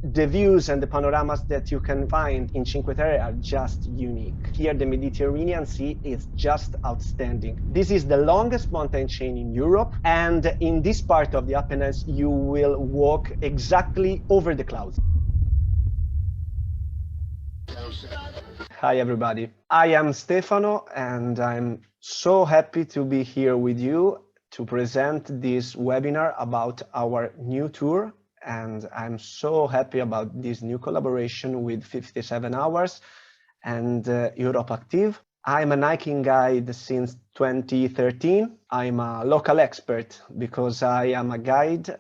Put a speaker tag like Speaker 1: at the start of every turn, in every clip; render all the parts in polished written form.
Speaker 1: The views and the panoramas that you can find in Cinque Terre are just unique. Here, the Mediterranean Sea is just outstanding. This is the longest mountain chain in Europe, and in this part of the Apennines, you will walk exactly over the clouds. Hi, everybody. I am Stefano, and I'm so happy to be here with you to present this webinar about our new tour. And I'm so happy about this new collaboration with 57 Hours and Europe Active. I'm a hiking guide since 2013. I'm a local expert because I am a guide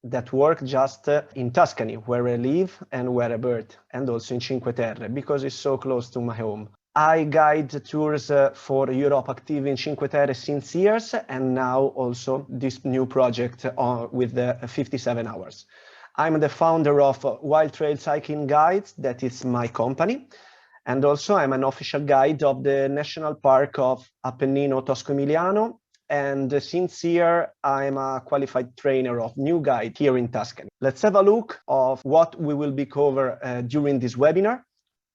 Speaker 1: that works just in Tuscany, where I live and where I birth, and also in Cinque Terre, because it's so close to my home. I guide tours for Europe Active in Cinque Terre since years, and now also this new project with the 57 Hours. I'm the founder of Wild Trail Cycling Guides, that is my company. And also I'm an official guide of the National Park of Appennino Tosco-Emiliano. And since here, I'm a qualified trainer of new guide here in Tuscany. Let's have a look of what we will be cover during this webinar.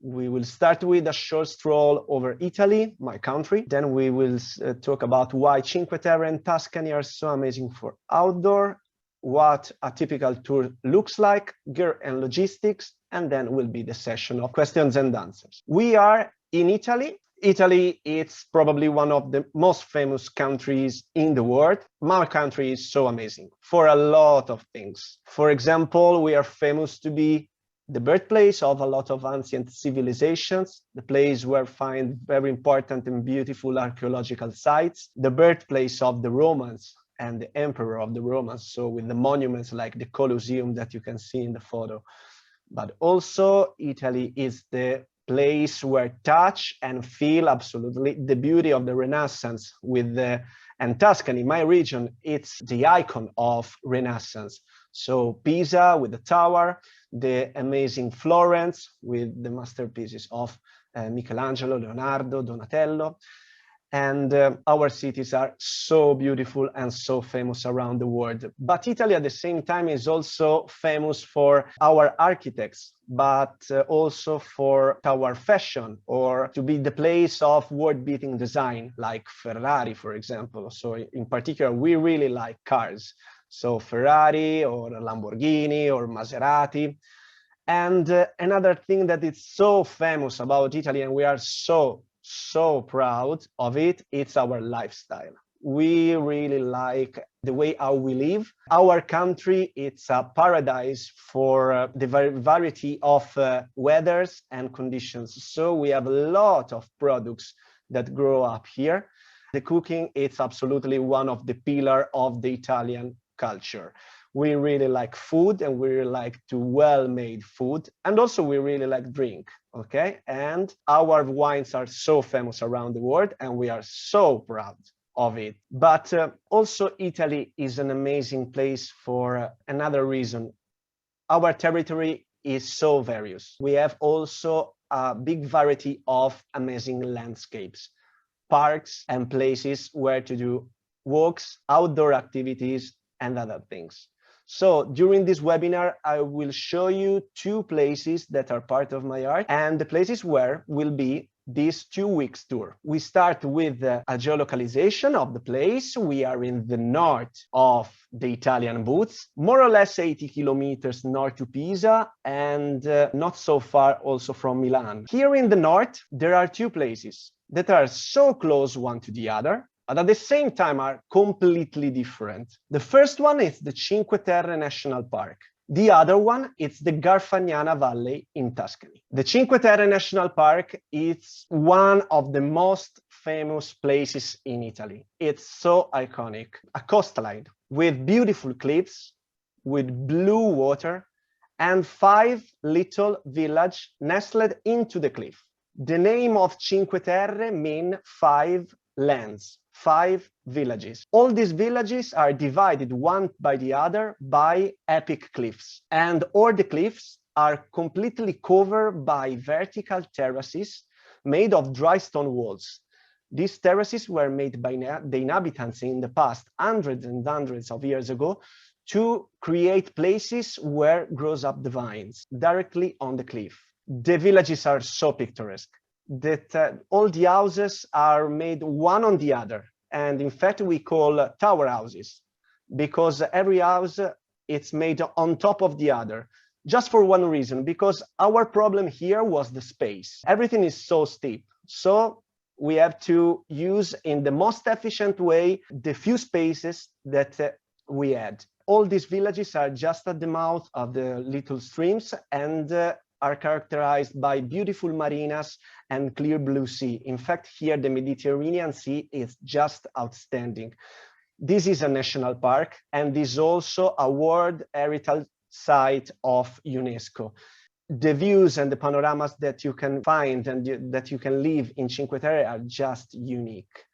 Speaker 1: We will start with a short stroll over Italy, my country. Then we will talk about why Cinque Terre and Tuscany are so amazing for outdoor, what a typical tour looks like, gear and logistics, and then will be the session of questions and answers. We are in Italy. Italy is probably one of the most famous countries in the world. My country is so amazing for a lot of things. For example, we are famous to be the birthplace of a lot of ancient civilizations, the place where find very important and beautiful archaeological sites, the birthplace of the Romans and the emperor of the Romans, so with the monuments like the Colosseum that you can see in the photo. But also Italy is the place where touch and feel absolutely the beauty of the Renaissance and Tuscany, my region, it's the icon of Renaissance. So Pisa with the tower, the amazing Florence with the masterpieces of Michelangelo, Leonardo, Donatello. And our cities are so beautiful and so famous around the world. But Italy at the same time is also famous for our architects, but also for our fashion, or to be the place of world-beating design, like Ferrari, for example. So in particular, we really like cars. So Ferrari or Lamborghini or Maserati. And another thing that is so famous about Italy, and we are so proud of it, it's our lifestyle. We really like the way how we live. Our country, it's a paradise for the variety of weathers and conditions. So we have a lot of products that grow up here. The cooking, it's absolutely one of the pillars of the Italian culture. We really like food, and we really like to well-made food, and also we really like drink, okay? And our wines are so famous around the world, and we are so proud of it. But also Italy is an amazing place for another reason. Our territory is so various. We have also a big variety of amazing landscapes, parks, and places where to do walks, outdoor activities, and other things. So during this webinar, I will show you 2 places that are part of my art, and the places where will be this 2 weeks tour. We start with a geolocalization of the place. We are in the north of the Italian boots, more or less 80 kilometers north to Pisa, and not so far also from Milan. Here in the north, there are 2 places that are so close one to the other, but at the same time are completely different. The first one is the Cinque Terre National Park. The other one is the Garfagnana Valley in Tuscany. The Cinque Terre National Park is one of the most famous places in Italy. It's so iconic. A coastline with beautiful cliffs, with blue water, and 5 little villages nestled into the cliff. The name of Cinque Terre means 5 lands, 5 villages. All these villages are divided one by the other by epic cliffs, and all the cliffs are completely covered by vertical terraces made of dry stone walls. These terraces were made by the inhabitants in the past, hundreds and hundreds of years ago, to create places where grows up the vines directly on the cliff. The villages are so picturesque that all the houses are made one on the other. And in fact, we call tower houses because every house it's made on top of the other. Just for one reason, because our problem here was the space. Everything is so steep. So we have to use in the most efficient way the few spaces that we had. All these villages are just at the mouth of the little streams and are characterized by beautiful marinas and clear blue sea. In fact, here the Mediterranean Sea is just outstanding. This is a national park and is also a World Heritage Site of UNESCO. The views and the panoramas that you can find and that you can live in Cinque Terre are just unique.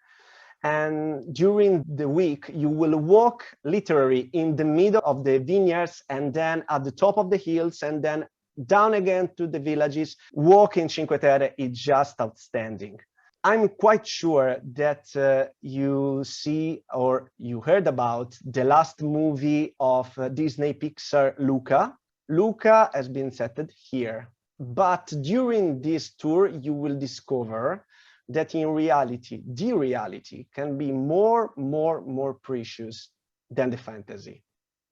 Speaker 1: And during the week, you will walk literally in the middle of the vineyards and then at the top of the hills and then down again to the villages. Walking Cinque Terre is just outstanding. I'm quite sure that you see or you heard about the last movie of Disney Pixar, Luca. Luca has been set here. But during this tour, you will discover that in reality, the reality can be more precious than the fantasy.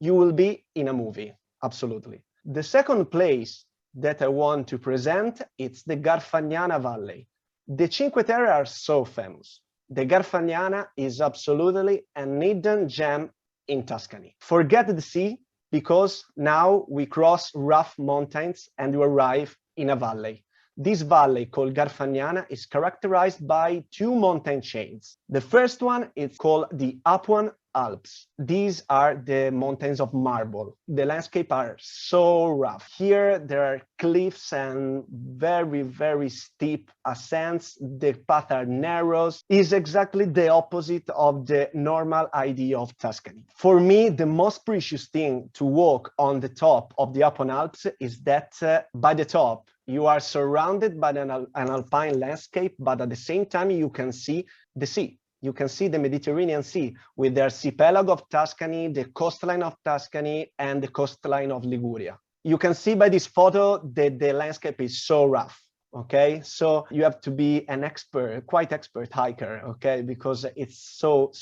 Speaker 1: You will be in a movie, absolutely. The second place that I want to present, it's the Garfagnana Valley. The Cinque Terre are so famous. The Garfagnana is absolutely an hidden gem in Tuscany. Forget the sea, because now we cross rough mountains and we arrive in a valley. This valley called Garfagnana is characterized by two mountain chains. The first one is called the Apuan Alps. These are the mountains of marble. The landscape are so rough. Here there are cliffs and very steep ascents. The paths are narrow. Is exactly the opposite of the normal idea of Tuscany. For me, the most precious thing to walk on the top of the Apuan Alps is that by the top, you are surrounded by an alpine landscape, but at the same time, you can see the sea. You can see the Mediterranean Sea with the archipelago of Tuscany, the coastline of Tuscany, and the coastline of Liguria. You can see by this photo that the landscape is so rough, okay? So you have to be an expert, quite expert hiker, okay? Because it's so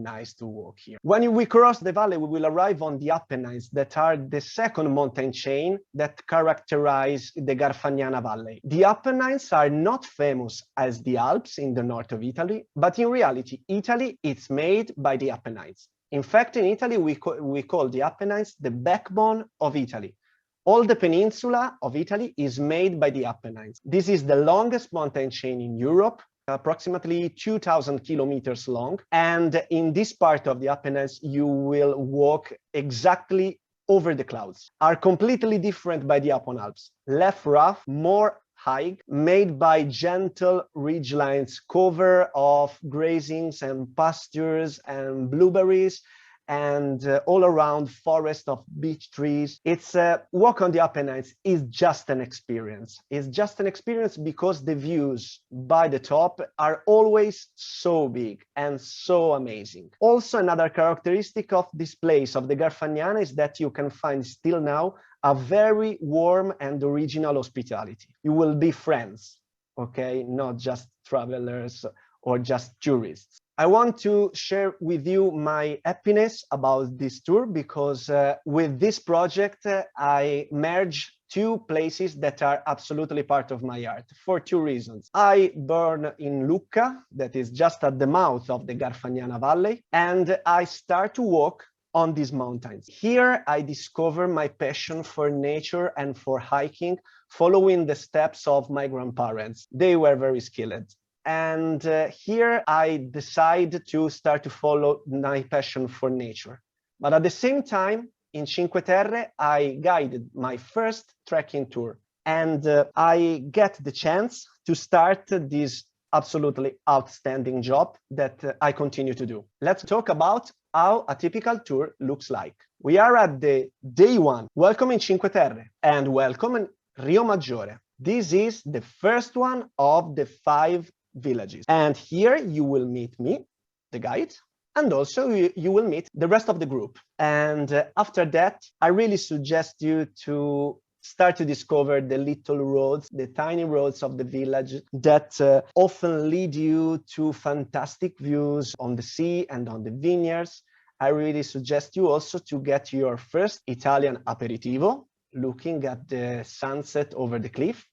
Speaker 1: nice to walk here. When we cross the valley, we will arrive on the Apennines that are the second mountain chain that characterize the Garfagnana Valley. The Apennines are not famous as the Alps in the north of Italy, but in reality, Italy is made by the Apennines. In fact, in Italy, we call the Apennines the backbone of Italy. All the peninsula of Italy is made by the Apennines. This is the longest mountain chain in Europe, approximately 2,000 kilometers long. And in this part of the Apennines, you will walk exactly over the clouds. Are completely different by the Apuan Alps. Less rough, more high, made by gentle ridgelines, cover of grazings and pastures and blueberries, and all around forest of beech trees. It's a walk on the Apennines is just an experience. It's just an experience because the views by the top are always so big and so amazing. Also, another characteristic of this place, of the Garfagnana, is that you can find still now a very warm and original hospitality. You will be friends, okay? Not just travelers or just tourists. I want to share with you my happiness about this tour because with this project, I merge two places that are absolutely part of my heart for two reasons. I born in Lucca, that is just at the mouth of the Garfagnana Valley, and I start to walk on these mountains. Here, I discover my passion for nature and for hiking, following the steps of my grandparents. They were very skilled. And here I decide to start to follow my passion for nature. But at the same time, in Cinque Terre, I guided my first trekking tour. And I get the chance to start this absolutely outstanding job that I continue to do. Let's talk about how a typical tour looks like. We are at the day one. Welcome in Cinque Terre and welcome in Rio Maggiore. This is the first one of the 5 villages. And here you will meet me, the guide, And also you will meet the rest of the group. And after that, I really suggest you to start to discover the little roads, the tiny roads of the village that often lead you to fantastic views on the sea and on the vineyards. I really suggest you also to get your first Italian aperitivo, looking at the sunset over the cliff.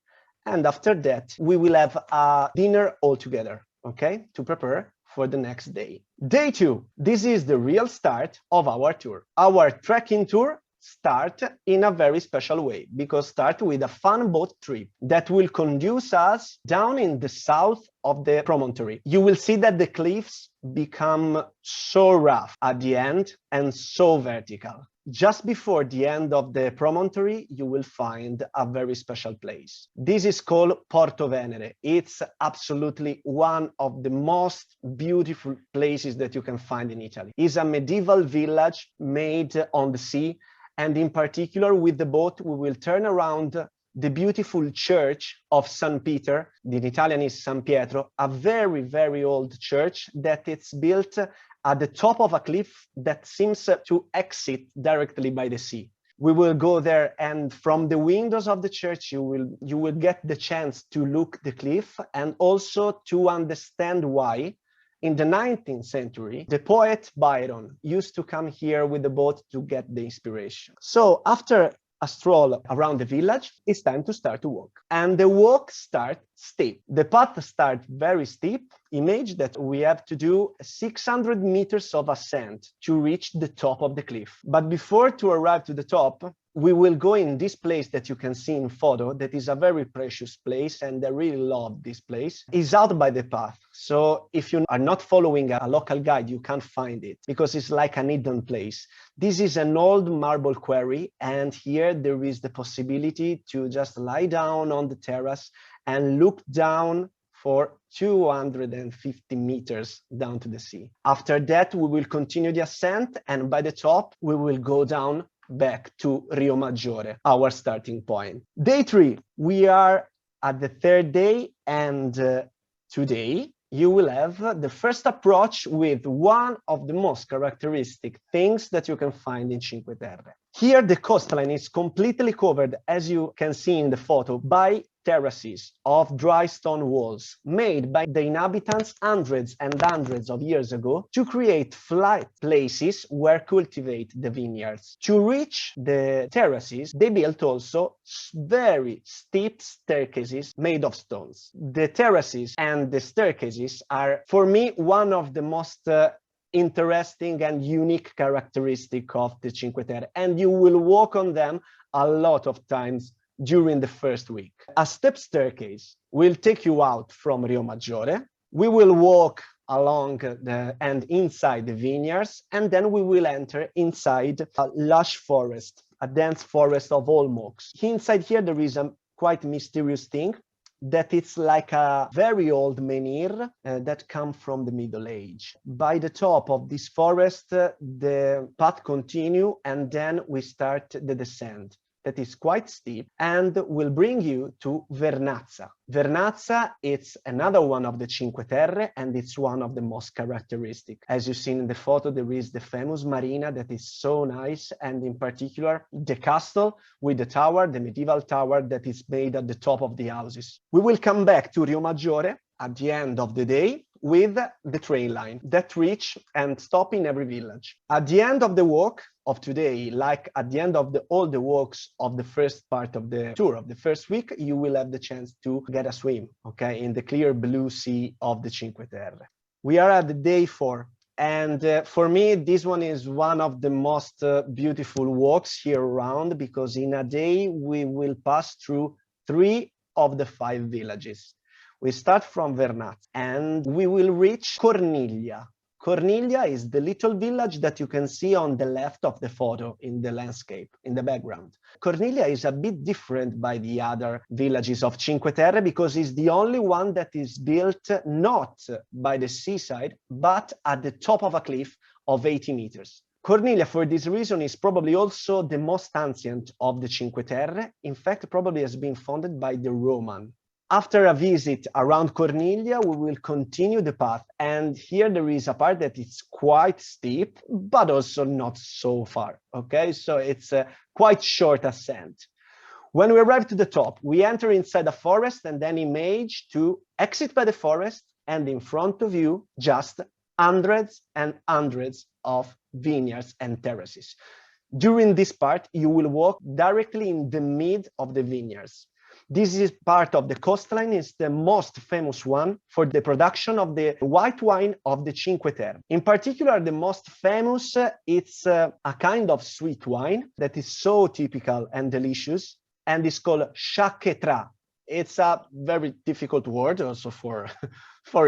Speaker 1: And after that, we will have a dinner all together, okay, to prepare for the next day. Day 2, this is the real start of our tour. Our trekking tour start in a very special way, because start with a fun boat trip that will conduce us down in the south of the promontory. You will see that the cliffs become so rough at the end and so vertical. Just before the end of the promontory, you will find a very special place. This is called Porto Venere. It's absolutely one of the most beautiful places that you can find in Italy. It's a medieval village made on the sea. And in particular, with the boat, we will turn around the beautiful church of San Peter. In Italian is San Pietro, a very, very old church that it's built at the top of a cliff that seems to exit directly by the sea. We will go there, and from the windows of the church, you will get the chance to look the cliff and also to understand why in the 19th century, the poet Byron used to come here with the boat to get the inspiration. So after a stroll around the village, it's time to start to walk. And the walk starts steep. The path starts very steep. Imagine that we have to do 600 meters of ascent to reach the top of the cliff. But before to arrive to the top, we will go in this place that you can see in photo, that is a very precious place, and I really love this place. It's out by the path. So if you are not following a local guide, you can't find it, because it's like an hidden place. This is an old marble quarry, and here there is the possibility to just lie down on the terrace and look down for 250 meters down to the sea. After that, we will continue the ascent, and by the top, we will go down back to Rio Maggiore, our starting point. Day 3, we are at the third day, and today you will have the first approach with one of the most characteristic things that you can find in Cinque Terre. Here the coastline is completely covered, as you can see in the photo, by terraces of dry stone walls made by the inhabitants hundreds and hundreds of years ago to create flat places where cultivate the vineyards. To reach the terraces, they built also very steep staircases made of stones. The terraces and the staircases are, for me, one of the most interesting and unique characteristic of the Cinque Terre, and you will walk on them a lot of times during the first week. A step staircase will take you out from Rio Maggiore. We will walk along and inside the vineyards, and then we will enter inside a lush forest, a dense forest of almox. Inside here there is a quite mysterious thing, that it's like a very old menhir that come from the Middle Age. By the top of this forest, the path continue, and then we start the descent. That is quite steep and will bring you to Vernazza. Vernazza, it's another one of the Cinque Terre, and it's one of the most characteristic. As you've seen in the photo, there is the famous marina that is so nice, and in particular, the castle with the tower, the medieval tower that is made at the top of the houses. We will come back to Rio Maggiore at the end of the day with the train line that reach and stop in every village. At the end of the walk of today, like at the end of all the walks of the first part of the tour of the first week, you will have the chance to get a swim, okay, in the clear blue sea of the Cinque Terre. We are at the day 4. And for me, this one is one of the most beautiful walks here around, because in a day we will pass through 3 of the 5 villages. We start from Vernazza and we will reach Corniglia. Corniglia is the little village that you can see on the left of the photo in the landscape, in the background. Corniglia is a bit different by the other villages of Cinque Terre, because it's the only one that is built not by the seaside, but at the top of a cliff of 80 meters. Corniglia, for this reason, is probably also the most ancient of the Cinque Terre. In fact, probably has been founded by the Roman. After a visit around Corniglia, we will continue the path. And here there is a part that is quite steep, but also not so far. Okay, so it's a quite short ascent. When we arrive to the top, we enter inside a forest and then image to exit by the forest, and in front of you, just hundreds and hundreds of vineyards and terraces. During this part, you will walk directly in the mid of the vineyards. This is part of the coastline, is the most famous one for the production of the white wine of the Cinque Terre. In particular, the most famous, it's a kind of sweet wine that is so typical and delicious, and it's called Cinque Terre. It's a very difficult word also for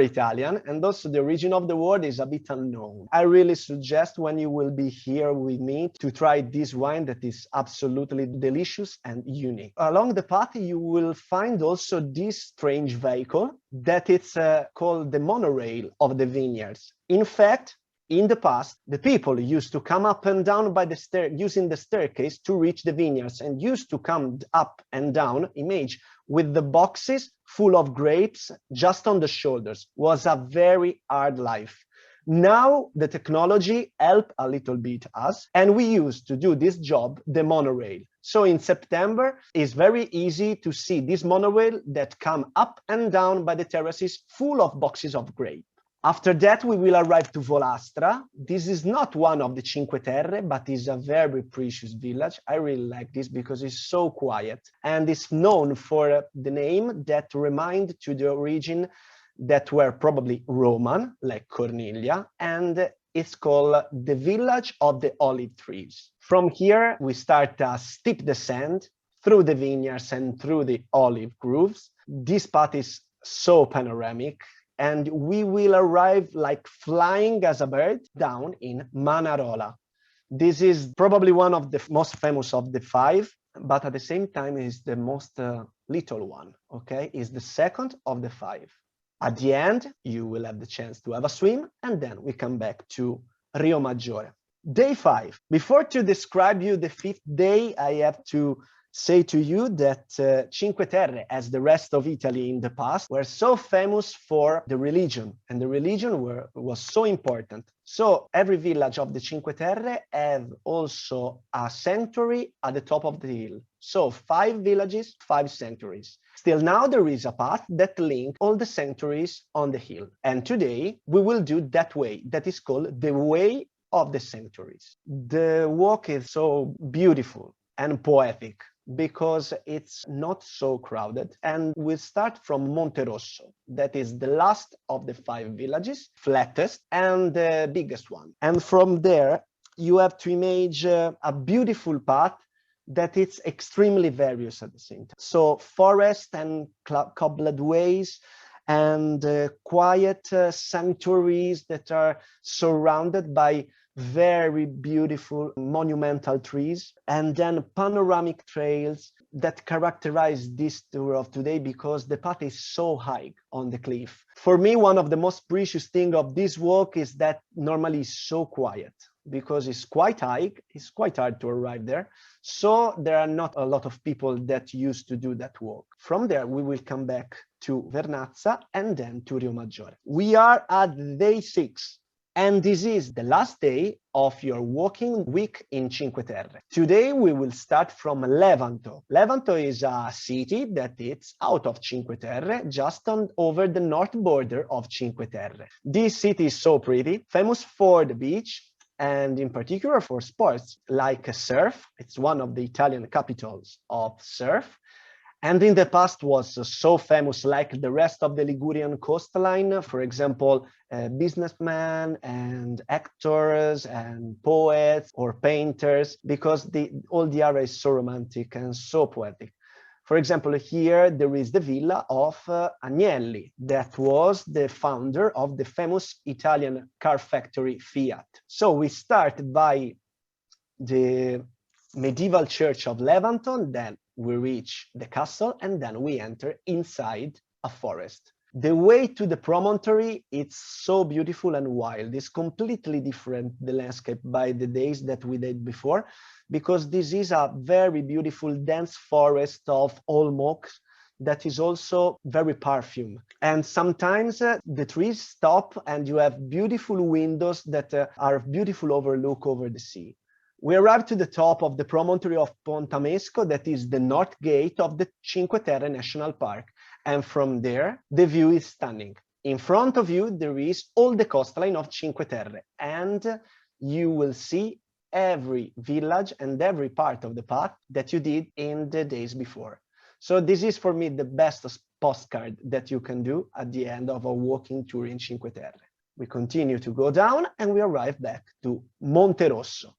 Speaker 1: Italian, and also the origin of the word is a bit unknown. I really suggest when you will be here with me to try this wine that is absolutely delicious and unique. Along the path, you will find also this strange vehicle that it's called the monorail of the vineyards. In fact, in the past, the people used to come up and down by the stair using the staircase to reach the vineyards, and used to come up and down, image, with the boxes full of grapes just on the shoulders. Was a very hard life. Now the technology helped a little bit us, and we used to do this job, the monorail. So in September, it's very easy to see this monorail that come up and down by the terraces full of boxes of grape. After that, we will arrive to Volastra. This is not one of the Cinque Terre, but is a very precious village. I really like this because it's so quiet, and it's known for the name that remind to the origin that were probably Roman, like Corniglia, and it's called the village of the olive trees. From here, we start a steep descent through the vineyards and through the olive groves. This path is so panoramic, and we will arrive like flying as a bird down in Manarola. This is probably one of the most famous of the five, but at the same time is the most little one, okay? Is the second of the five. At the end, you will have the chance to have a swim, and then we come back to Rio Maggiore. Day 5. Before to describe you the 5th day, I have to say to you that Cinque Terre, as the rest of Italy in the past, were so famous for the religion, and the religion was so important. So every village of the Cinque Terre have also a sanctuary at the top of the hill. So 5 villages, 5 sanctuaries. Still now there is a path that links all the sanctuaries on the hill. And today we will do that way, that is called the Way of the Sanctuaries. The walk is so beautiful and poetic, because it's not so crowded. And we start from Monte Rosso, that is the last of the 5 villages, flattest and the biggest one. And from there, you have to image a beautiful path that it's extremely various at the same time. So forest and cobbled ways, and quiet sanctuaries that are surrounded by very beautiful monumental trees, and then panoramic trails that characterize this tour of today, because the path is so high on the cliff. For me, one of the most precious things of this walk is that normally it's so quiet, because it's quite high, it's quite hard to arrive there. So there are not a lot of people that used to do that walk. From there, we will come back to Vernazza and then to Rio Maggiore. We are at day 6. And this is the last day of your walking week in Cinque Terre. Today we will start from Levanto. Levanto is a city that is out of Cinque Terre, just over the north border of Cinque Terre. This city is so pretty, famous for the beach, and in particular for sports like surf. It's one of the Italian capitals of surf. And in the past was so famous, like the rest of the Ligurian coastline, for example, businessmen and actors and poets or painters, because all the area is so romantic and so poetic. For example, here there is the villa of Agnelli, that was the founder of the famous Italian car factory Fiat. So we start by the medieval church of Levanto, then we reach the castle, and then we enter inside a forest. The way to the promontory, it's so beautiful and wild. It's completely different, the landscape, by the days that we did before, because this is a very beautiful dense forest of olmos that is also very perfume. And sometimes the trees stop and you have beautiful windows that are beautiful overlook over the sea. We arrived to the top of the promontory of Pontamesco, that is the north gate of the Cinque Terre National Park. And from there, the view is stunning. In front of you, there is all the coastline of Cinque Terre, and you will see every village and every part of the path that you did in the days before. So this is for me the best postcard that you can do at the end of a walking tour in Cinque Terre. We continue to go down and we arrive back to Monte Rosso.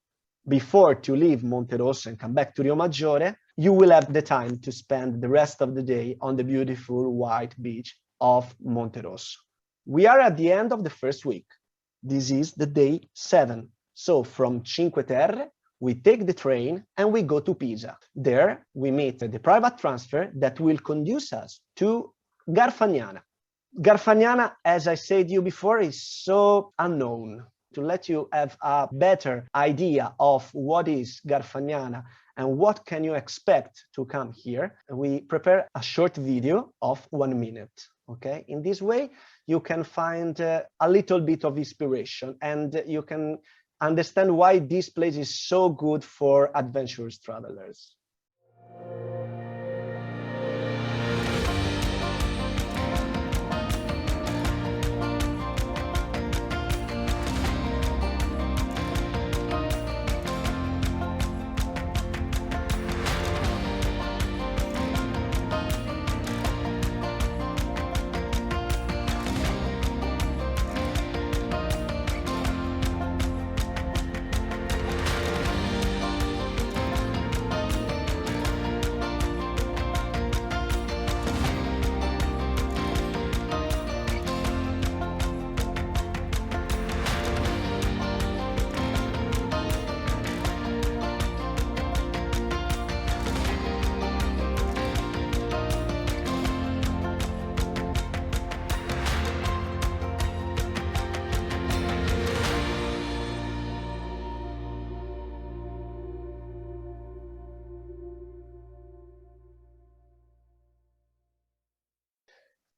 Speaker 1: Before to leave Monte Rosso and come back to Rio Maggiore, you will have the time to spend the rest of the day on the beautiful white beach of Monte Rosso. We are at the end of the first week. This is the day 7. So from Cinque Terre, we take the train and we go to Pisa. There, we meet the private transfer that will conduce us to Garfagnana. Garfagnana, as I said to you before, is so unknown. To let you have a better idea of what is Garfagnana and what can you expect to come here, we prepare a short video of 1 minute. Okay, in this way, you can find a little bit of inspiration and you can understand why this place is so good for adventurous travelers.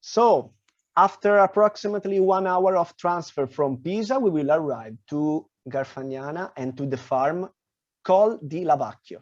Speaker 1: So after approximately 1 hour of transfer from Pisa, we will arrive to Garfagnana and to the farm called di Lavacchio.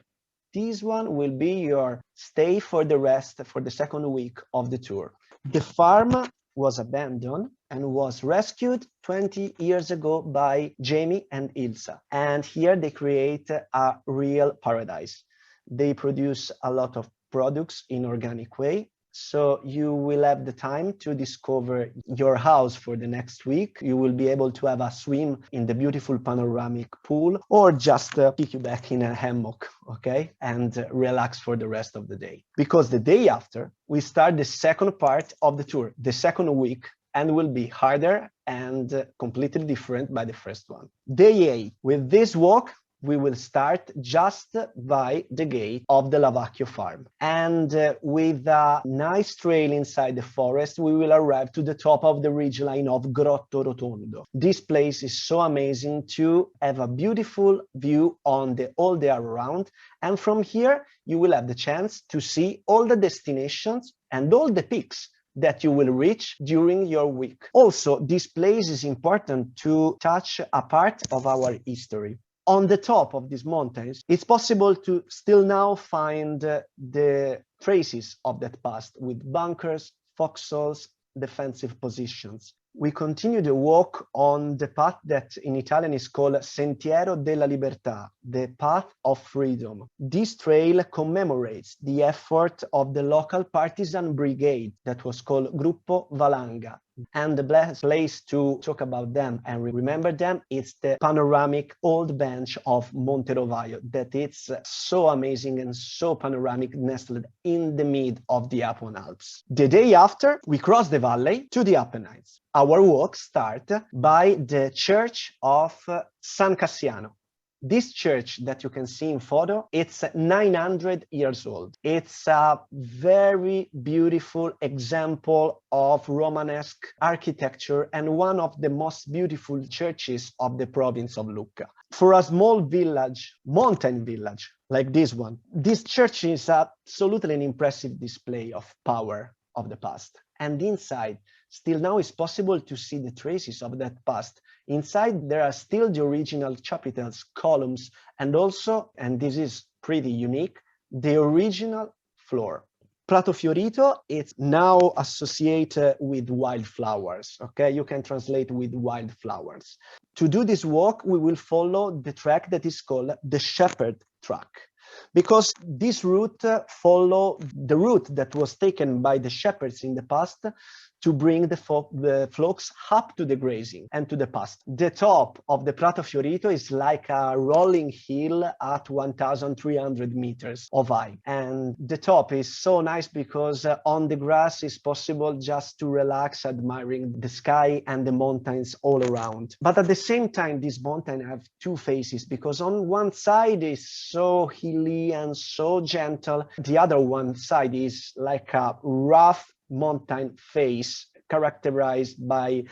Speaker 1: This one will be your stay for the second week of the tour. The farm was abandoned and was rescued 20 years ago by Jamie and Ilsa. And here they create a real paradise. They produce a lot of products in organic way. So you will have the time to discover your house for the next week. You will be able to have a swim in the beautiful panoramic pool or just kick you back in a hammock, okay? And relax for the rest of the day. Because the day after, we start the second part of the tour, the second week, and will be harder and completely different by the first one. Day 8, with this walk, we will start just by the gate of the Lavacchio farm. And with a nice trail inside the forest, we will arrive to the top of the ridgeline of Grotto Rotondo. This place is so amazing to have a beautiful view on all the area around. And from here, you will have the chance to see all the destinations and all the peaks that you will reach during your week. Also, this place is important to touch a part of our history. On the top of these mountains, it's possible to still now find the traces of that past with bunkers, foxholes, defensive positions. We continue the walk on the path that in Italian is called Sentiero della Libertà, the path of freedom. This trail commemorates the effort of the local partisan brigade that was called Gruppo Valanga. And the best place to talk about them and remember them is the panoramic old bench of Monte Rovaio, that it's so amazing and so panoramic, nestled in the mid of the Apuan Alps. The day after, we cross the valley to the Apennines. Our walk starts by the church of San Cassiano. This church that you can see in photo, it's 900 years old. It's a very beautiful example of Romanesque architecture and one of the most beautiful churches of the province of Lucca. For a small village, mountain village like this one, this church is absolutely an impressive display of power of the past. And inside, still now it's possible to see the traces of that past. Inside, there are still the original chapitels, columns, and also, and this is pretty unique, the original floor. Prato Fiorito, it's now associated with wildflowers, okay? You can translate with wildflowers. To do this walk, we will follow the track that is called the Shepherd Track, because this route follows the route that was taken by the shepherds in the past to bring the flocks up to the grazing and to the pasture. The top of the Prato Fiorito is like a rolling hill at 1,300 meters of height. And the top is so nice because on the grass it's possible just to relax, admiring the sky and the mountains all around. But at the same time, this mountain have two faces, because on one side is so hilly and so gentle. The other one side is like a rough mountain face characterized by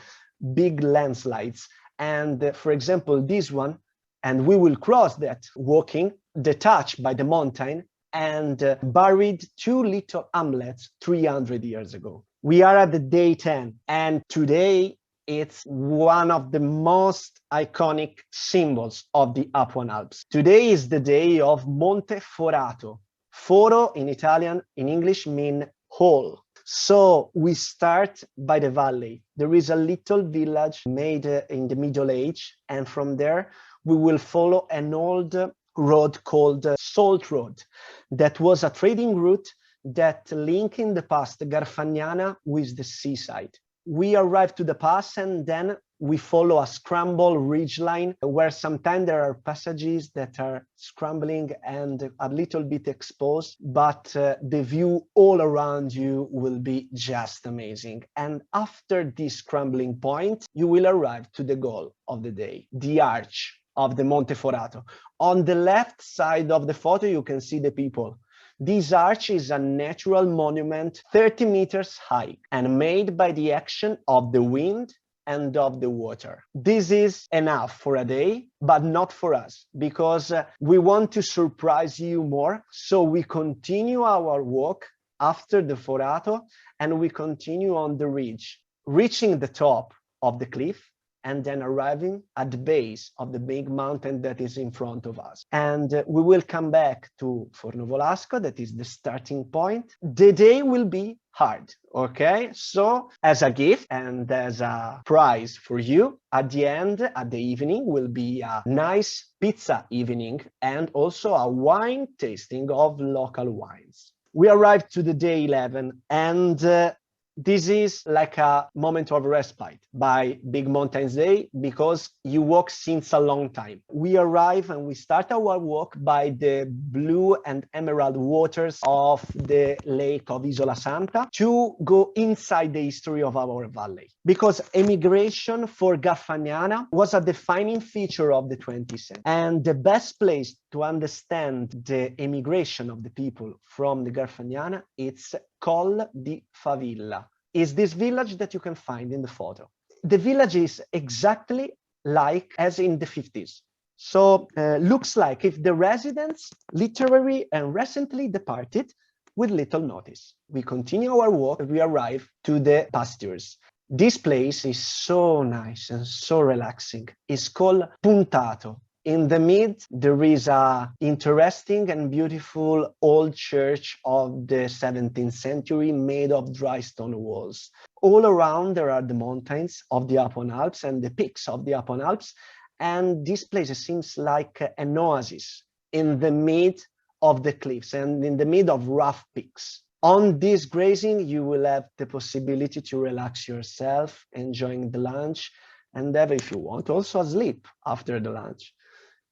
Speaker 1: big landslides. And for example, this one, and we will cross that walking, detached by the mountain and buried two little hamlets 300 years ago. We are at the day 10, and today it's one of the most iconic symbols of the Apuan Alps. Today is the day of Monte Forato. Foro in Italian, in English, mean hole. So we start by the valley. There is a little village made in the Middle Age, and from there we will follow an old road called Salt Road. That was a trading route that linked in the past Garfagnana with the seaside. We arrive to the pass, and then we follow a scramble ridgeline where sometimes there are passages that are scrambling and a little bit exposed, but the view all around you will be just amazing. And after this scrambling point, you will arrive to the goal of the day, the arch of the Monte Forato. On the left side of the photo, you can see the people. This arch is a natural monument 30 meters high and made by the action of the wind and of the water. This is enough for a day, but not for us, because we want to surprise you more. So we continue our walk after the Forato, and we continue on the ridge, reaching the top of the cliff, and then arriving at the base of the big mountain that is in front of us. And we will come back to Fornovolasco, that is the starting point. The day will be hard, okay? So as a gift and as a prize for you, at the end, at the evening, will be a nice pizza evening and also a wine tasting of local wines. We arrived to the day 11, and this is like a moment of respite by Big Mountains Day, because you walk since a long time. We arrive and we start our walk by the blue and emerald waters of the lake of Isola Santa to go inside the history of our valley. Because emigration for Garfagnana was a defining feature of the 20th century. And the best place to understand the emigration of the people from the Garfagnana, it's Col di Favilla. Is this village that you can find in the photo. The village is exactly like as in the 50s. So looks like if the residents literally and recently departed with little notice. We continue our walk, we arrive to the pastures. This place is so nice and so relaxing. It's called Puntato. In the mid, there is a interesting and beautiful old church of the 17th century made of dry stone walls. All around there are the mountains of the Apuan Alps and the peaks of the Apuan Alps. And this place seems like an oasis in the mid of the cliffs and in the mid of rough peaks. On this grazing, you will have the possibility to relax yourself, enjoying the lunch, and have, if you want, also a sleep after the lunch.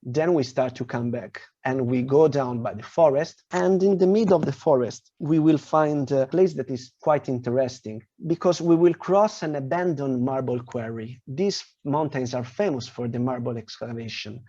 Speaker 1: Then we start to come back and we go down by the forest. And in the middle of the forest, we will find a place that is quite interesting because we will cross an abandoned marble quarry. These mountains are famous for the marble excavation.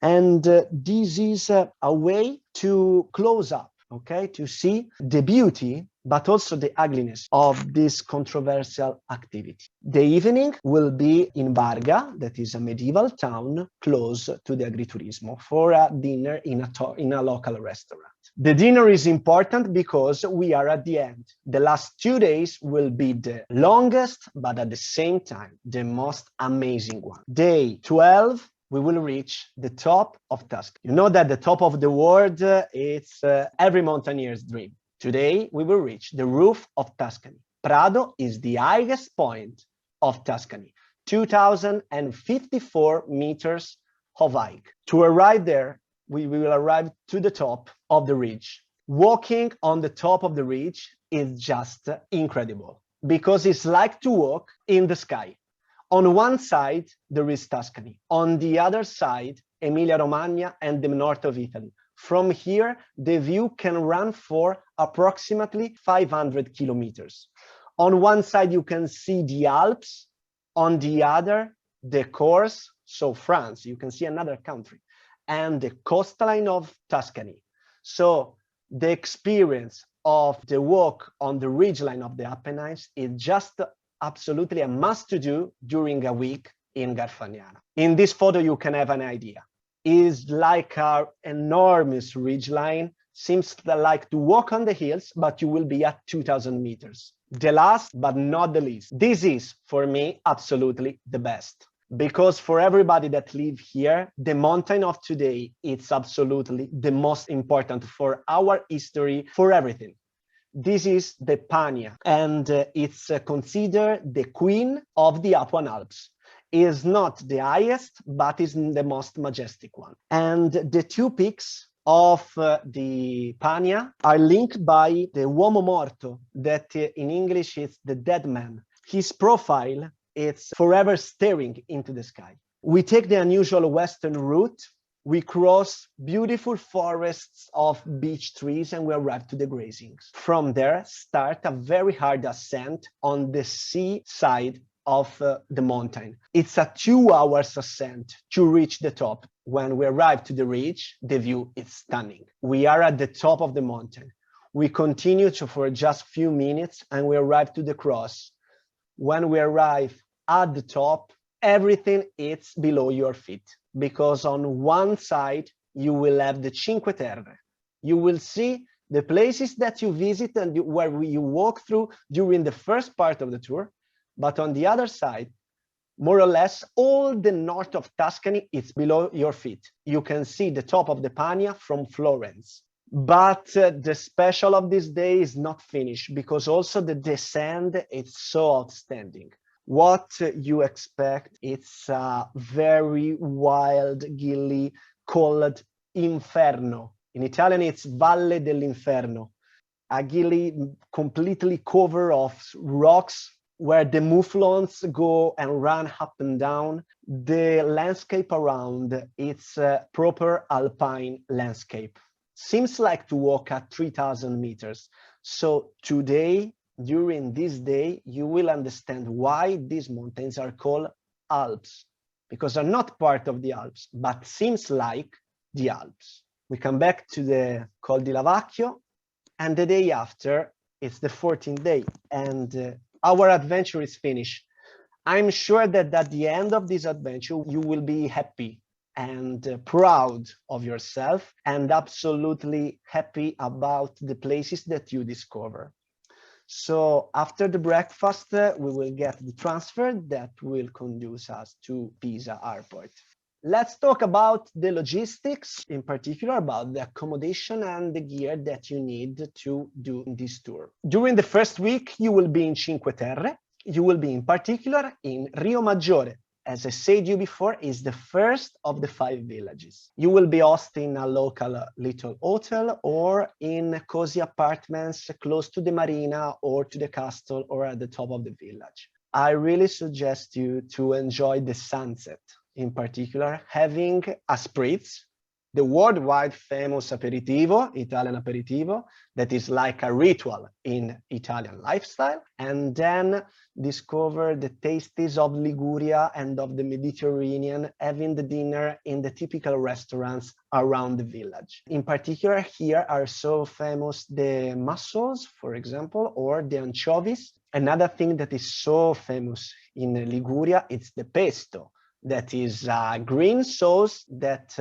Speaker 1: And this is a way to close up, okay, to see the beauty, but also the ugliness of this controversial activity. The evening will be in Varga, that is a medieval town close to the agriturismo, for a dinner in a local restaurant. The dinner is important because we are at the end. The last 2 days will be the longest, but at the same time, the most amazing one. Day 12, we will reach the top of Tuscany. You know that the top of the world, it's every mountaineer's dream. Today, we will reach the roof of Tuscany. Prado is the highest point of Tuscany, 2,054 meters of height. To arrive there, we will arrive to the top of the ridge. Walking on the top of the ridge is just incredible because it's like to walk in the sky. On one side, there is Tuscany. On the other side, Emilia-Romagna and the north of Italy. From here, the view can run for approximately 500 kilometers. On one side, you can see the Alps. On the other, the course, so France, you can see another country, and the coastline of Tuscany. So the experience of the walk on the ridgeline of the Apennines is just absolutely a must to do during a week in Garfagnana. In this photo, you can have an idea. It's like an enormous ridgeline, seems like to walk on the hills, but you will be at 2,000 meters. The last, but not the least, this is, for me, absolutely the best. Because for everybody that live here, the mountain of today, it's absolutely the most important for our history, for everything. This is the Pania, and it's considered the queen of the Apuan Alps. It is not the highest, but is the most majestic one. And the two peaks of the Pania are linked by the Uomo Morto, that in English is the dead man. His profile is forever staring into the sky. We take the unusual western route. We cross beautiful forests of beech trees and we arrive to the grazings. From there, start a very hard ascent on the sea side of the mountain. It's a 2 hours ascent to reach the top. When we arrive to the ridge, the view is stunning. We are at the top of the mountain. We continue for just a few minutes and we arrive to the cross. When we arrive at the top, everything is below your feet, because on one side, you will have the Cinque Terre. You will see the places that you visit and where you walk through during the first part of the tour. But on the other side, more or less, all the north of Tuscany is below your feet. You can see the top of the Pania from Florence. But the special of this day is not finished, because also the descent is so outstanding. What you expect, it's a very wild gilly called Inferno. In Italian, it's Valle dell'Inferno. A gilly completely covered of rocks where the mouflons go and run up and down. The landscape around, it's a proper alpine landscape. Seems like to walk at 3,000 meters. So today, during this day, you will understand why these mountains are called Alps, because they're not part of the Alps, but seems like the Alps. We come back to the Col di Lavacchio, and the day after, it's the 14th day, and our adventure is finished. I'm sure that at the end of this adventure, you will be happy and proud of yourself and absolutely happy about the places that you discover. So after the breakfast, we will get the transfer that will conduce us to Pisa airport. Let's talk about the logistics, in particular about the accommodation and the gear that you need to do this tour. During the first week, you will be in Cinque Terre. You will be in particular in Rio Maggiore. As I said you before, is the first of the 5 villages. You will be hosting a local little hotel or in cozy apartments close to the marina or to the castle or at the top of the village. I really suggest you to enjoy the sunset. in particular, having a spritz, the worldwide famous aperitivo, Italian aperitivo, that is like a ritual in Italian lifestyle, and then discover the tastes of Liguria and of the Mediterranean, having the dinner in the typical restaurants around the village. In particular, here are so famous the mussels, for example, or the anchovies. Another thing that is so famous in Liguria, it's the pesto. That is a green sauce that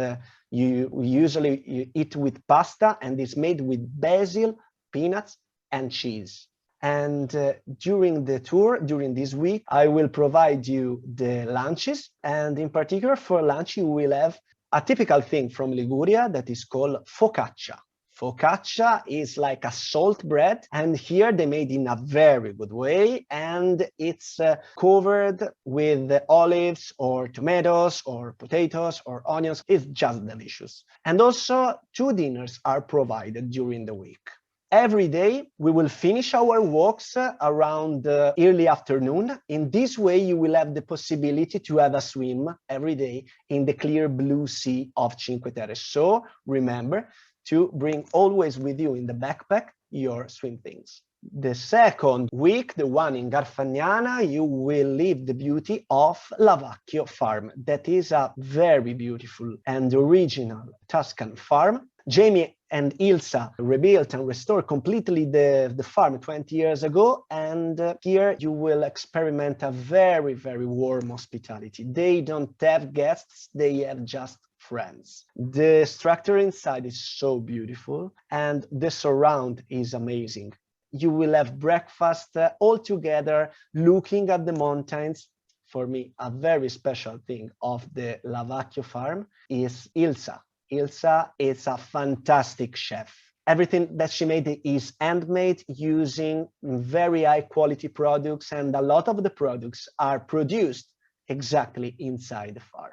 Speaker 1: you usually eat with pasta, and is made with basil, peanuts, and cheese. And during the tour, during this week, I will provide you the lunches. And in particular, for lunch, you will have a typical thing from Liguria that is called focaccia. Focaccia is like a salt bread, and here they made in a very good way, and it's covered with olives or tomatoes or potatoes or onions. It's just delicious. And also 2 dinners are provided during the week. Every day we will finish our walks around early afternoon. In this way you will have the possibility to have a swim every day in the clear blue sea of Cinque Terre. So remember to bring always with you in the backpack your swim things. The second week, the one in Garfagnana, you will live the beauty of Lavacchio farm. That is a very beautiful and original Tuscan farm. Jamie and Ilsa rebuilt and restored completely the farm 20 years ago, and here you will experiment a very, very warm hospitality. They don't have guests, they have just friends. The structure inside is so beautiful, and the surround is amazing. You will have breakfast all together, looking at the mountains. For me, a very special thing of the Lavacchio farm is Ilsa. Ilsa is a fantastic chef. Everything that she made is handmade using very high quality products, and a lot of the products are produced exactly inside the farm.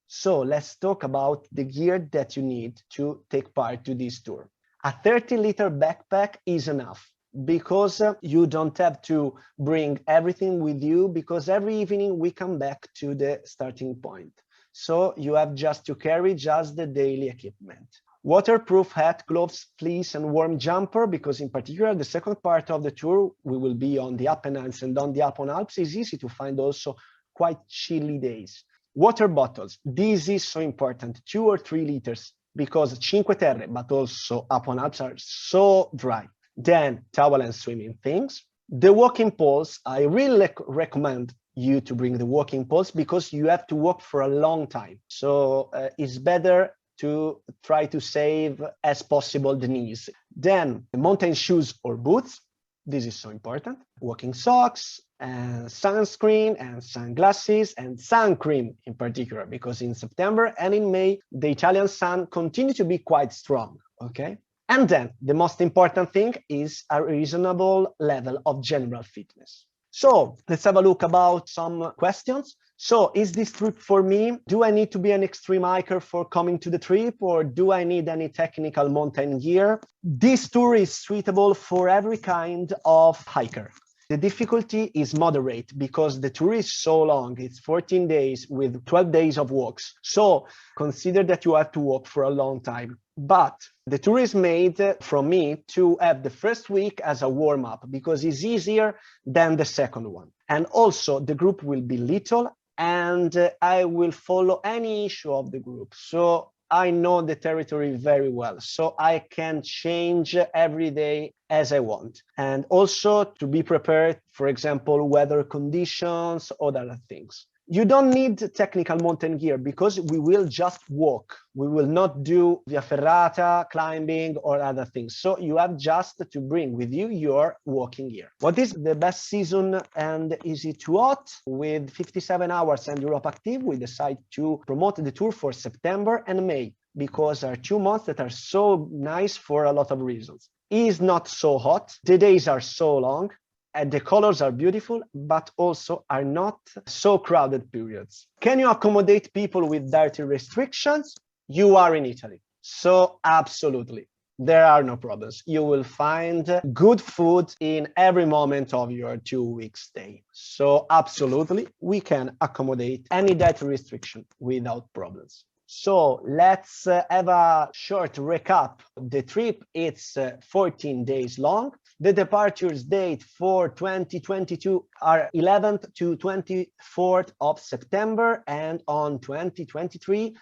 Speaker 1: So let's talk about the gear that you need to take part to this tour. A 30-liter backpack is enough, because you don't have to bring everything with you, because every evening we come back to the starting point. So you have just to carry just the daily equipment. Waterproof hat, gloves, fleece, and warm jumper, because in particular the second part of the tour we will be on the Apennines and on the Apuan Alps. Is easy to find also quite chilly days. Water bottles, this is so important, 2 or 3 liters, because Cinque Terre, but also Apuan Alps are so dry. Then towel and swimming things. The walking poles, I really recommend you to bring the walking poles, because you have to walk for a long time. So it's better to try to save as possible the knees. Then the mountain shoes or boots. This is so important. Walking socks, and sunscreen and sunglasses and sun cream in particular, because in September and in May, the Italian sun continues to be quite strong, okay? And then the most important thing is a reasonable level of general fitness. So let's have a look about some questions. So is this trip for me? Do I need to be an extreme hiker for coming to the trip, or do I need any technical mountain gear? This tour is suitable for every kind of hiker. The difficulty is moderate, because the tour is so long. It's 14 days with 12 days of walks. So consider that you have to walk for a long time. But the tour is made from me to have the first week as a warm-up, because it's easier than the second one. And also the group will be little, and I will follow any issue of the group. So I know the territory very well, so I can change every day as I want. And also to be prepared, for example, weather conditions or other things. You don't need technical mountain gear, because we will just walk. We will not do via ferrata, climbing, or other things. So you have just to bring with you your walking gear. What is the best season and easy to hot? With 57 hours and Europe Active, we decide to promote the tour for September and May, because are 2 months that are so nice for a lot of reasons. It is not so hot, the days are so long, and the colors are beautiful, but also are not so crowded periods. Can you accommodate people with dietary restrictions? You are in Italy, so absolutely. There are no problems. You will find good food in every moment of your 2 week stay. So absolutely, we can accommodate any diet restriction without problems. So let's have a short recap. The trip, it's 14 days long. The departures date for 2022 are 11th to 24th of September, and on 2023,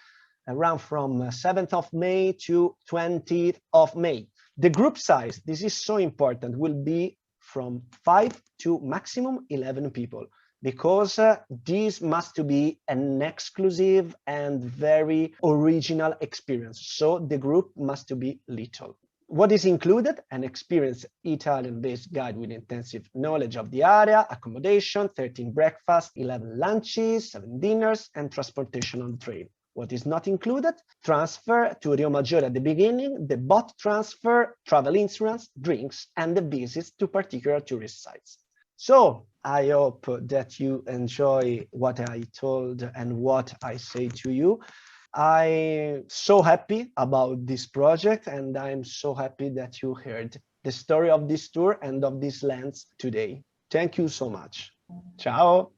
Speaker 1: around from 7th of May to 20th of May. The group size, this is so important, will be from 5 to maximum 11 people, because this must be an exclusive and very original experience. So the group must be little. What is included? An experienced Italian-based guide with intensive knowledge of the area, accommodation, 13 breakfasts, 11 lunches, 7 dinners, and transportation on the train. What is not included? Transfer to Rio Maggiore at the beginning, the boat transfer, travel insurance, drinks, and the visits to particular tourist sites. So I hope that you enjoy what I told and what I say to you. I'm so happy about this project, and I'm so happy that you heard the story of this tour and of these lands today. Thank you so much. Ciao.